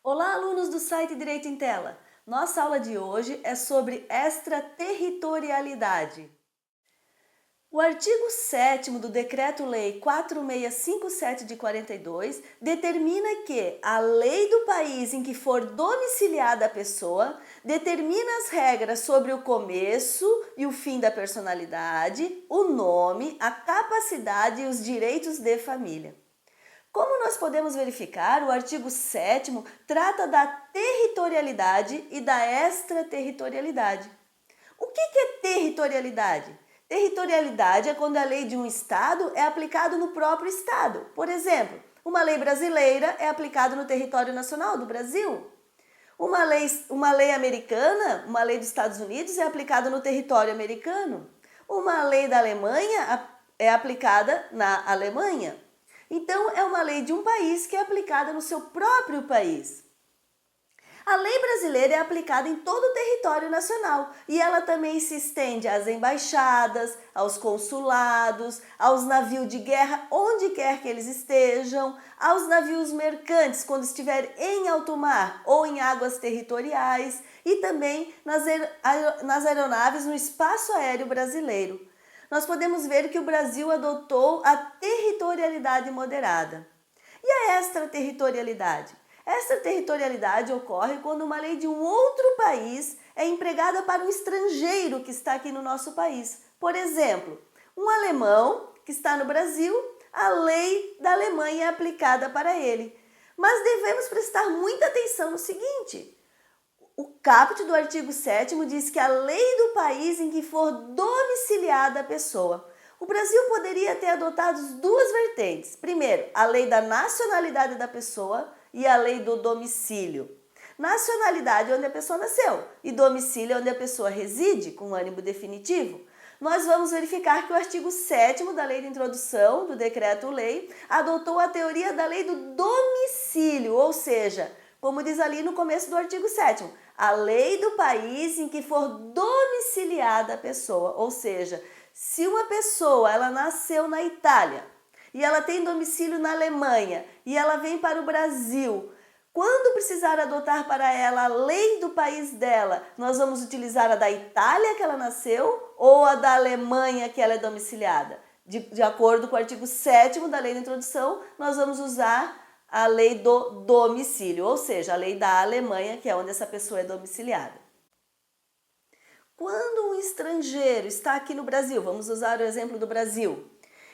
Olá, alunos do site Direito em Tela! Nossa aula de hoje é sobre extraterritorialidade. O artigo 7º do Decreto-Lei 4657 de 42 determina que a lei do país em que for domiciliada a pessoa determina as regras sobre o começo e o fim da personalidade, o nome, a capacidade e os direitos de família. Como nós podemos verificar, o artigo 7º trata da territorialidade e da extraterritorialidade. O que é territorialidade? Territorialidade é quando a lei de um estado é aplicada no próprio estado. Por exemplo, uma lei brasileira é aplicada no território nacional do Brasil. Uma lei americana, uma lei dos Estados Unidos é aplicada no território americano. Uma lei da Alemanha é aplicada na Alemanha. Então, é uma lei de um país que é aplicada no seu próprio país. A lei brasileira é aplicada em todo o território nacional e ela também se estende às embaixadas, aos consulados, aos navios de guerra, onde quer que eles estejam, aos navios mercantes, quando estiver em alto mar ou em águas territoriais, e também nas aeronaves no espaço aéreo brasileiro. Nós podemos ver que o Brasil adotou a territorialidade moderada. E a extraterritorialidade? Extraterritorialidade ocorre quando uma lei de um outro país é empregada para um estrangeiro que está aqui no nosso país. Por exemplo, um alemão que está no Brasil, a lei da Alemanha é aplicada para ele. Mas devemos prestar muita atenção no seguinte: o caput do artigo 7º diz que a lei do país em que for domiciliada a pessoa. O Brasil poderia ter adotado duas vertentes. Primeiro, a lei da nacionalidade da pessoa e a lei do domicílio. Nacionalidade é onde a pessoa nasceu e domicílio é onde a pessoa reside, com ânimo definitivo. Nós vamos verificar que o artigo 7º da Lei de Introdução do Decreto-Lei adotou a teoria da lei do domicílio, ou seja, como diz ali no começo do artigo 7º, a lei do país em que for domiciliada a pessoa, ou seja, se uma pessoa ela nasceu na Itália e ela tem domicílio na Alemanha e ela vem para o Brasil, quando precisar adotar para ela a lei do país dela, nós vamos utilizar a da Itália que ela nasceu ou a da Alemanha que ela é domiciliada? De acordo com o artigo 7º da Lei de Introdução, nós vamos usar a lei do domicílio, ou seja, a lei da Alemanha, que é onde essa pessoa é domiciliada. Quando um estrangeiro está aqui no Brasil, vamos usar o exemplo do Brasil,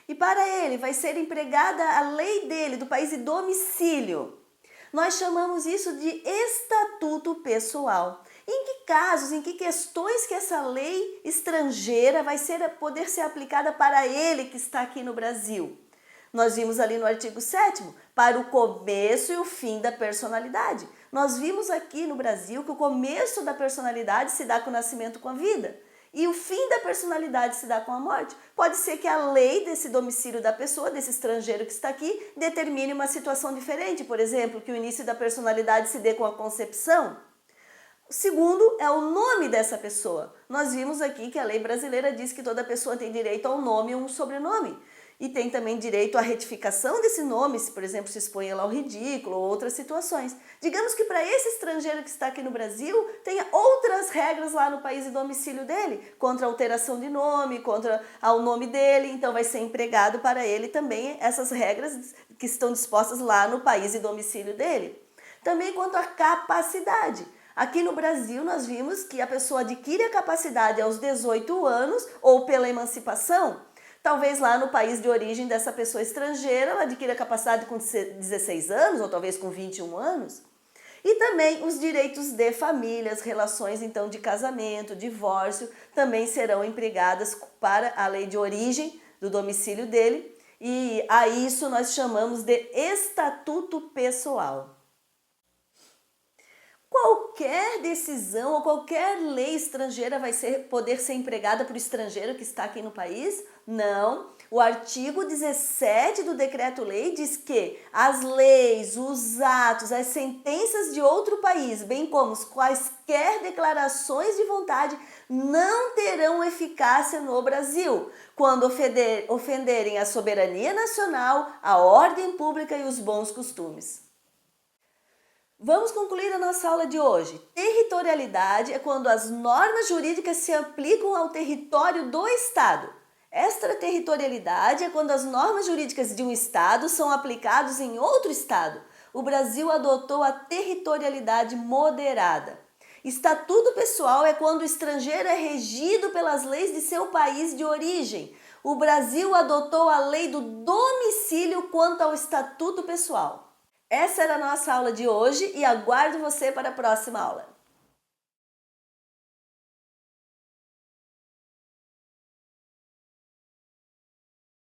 e para ele vai ser empregada a lei dele, do país de domicílio, nós chamamos isso de estatuto pessoal. Em que casos, em que questões que essa lei estrangeira vai poder ser aplicada para ele que está aqui no Brasil? Nós vimos ali no artigo 7º, para o começo e o fim da personalidade. Nós vimos aqui no Brasil que o começo da personalidade se dá com o nascimento, com a vida. E o fim da personalidade se dá com a morte. Pode ser que a lei desse domicílio da pessoa, desse estrangeiro que está aqui, determine uma situação diferente. Por exemplo, que o início da personalidade se dê com a concepção. O segundo é o nome dessa pessoa. Nós vimos aqui que a lei brasileira diz que toda pessoa tem direito ao nome ou um sobrenome. E tem também direito à retificação desse nome, se, por exemplo, se expõe ela ao ridículo ou outras situações. Digamos que para esse estrangeiro que está aqui no Brasil, tenha outras regras lá no país de domicílio dele, contra a alteração de nome, contra ao nome dele, então vai ser empregado para ele também essas regras que estão dispostas lá no país de domicílio dele. Também quanto à capacidade. Aqui no Brasil nós vimos que a pessoa adquire a capacidade aos 18 anos ou pela emancipação. Talvez lá no país de origem dessa pessoa estrangeira, ela adquira a capacidade com 16 anos ou talvez com 21 anos. E também os direitos de família, as relações então de casamento, divórcio, também serão empregadas para a lei de origem do domicílio dele. E a isso nós chamamos de estatuto pessoal. Qualquer decisão ou qualquer lei estrangeira vai poder ser empregada por estrangeiro que está aqui no país? Não. O artigo 17 do Decreto-Lei diz que as leis, os atos, as sentenças de outro país, bem como quaisquer declarações de vontade, não terão eficácia no Brasil, quando ofenderem a soberania nacional, a ordem pública e os bons costumes. Vamos concluir a nossa aula de hoje. Territorialidade é quando as normas jurídicas se aplicam ao território do Estado. Extraterritorialidade é quando as normas jurídicas de um Estado são aplicadas em outro Estado. O Brasil adotou a territorialidade moderada. Estatuto pessoal é quando o estrangeiro é regido pelas leis de seu país de origem. O Brasil adotou a lei do domicílio quanto ao estatuto pessoal. Essa era a nossa aula de hoje e aguardo você para a próxima aula.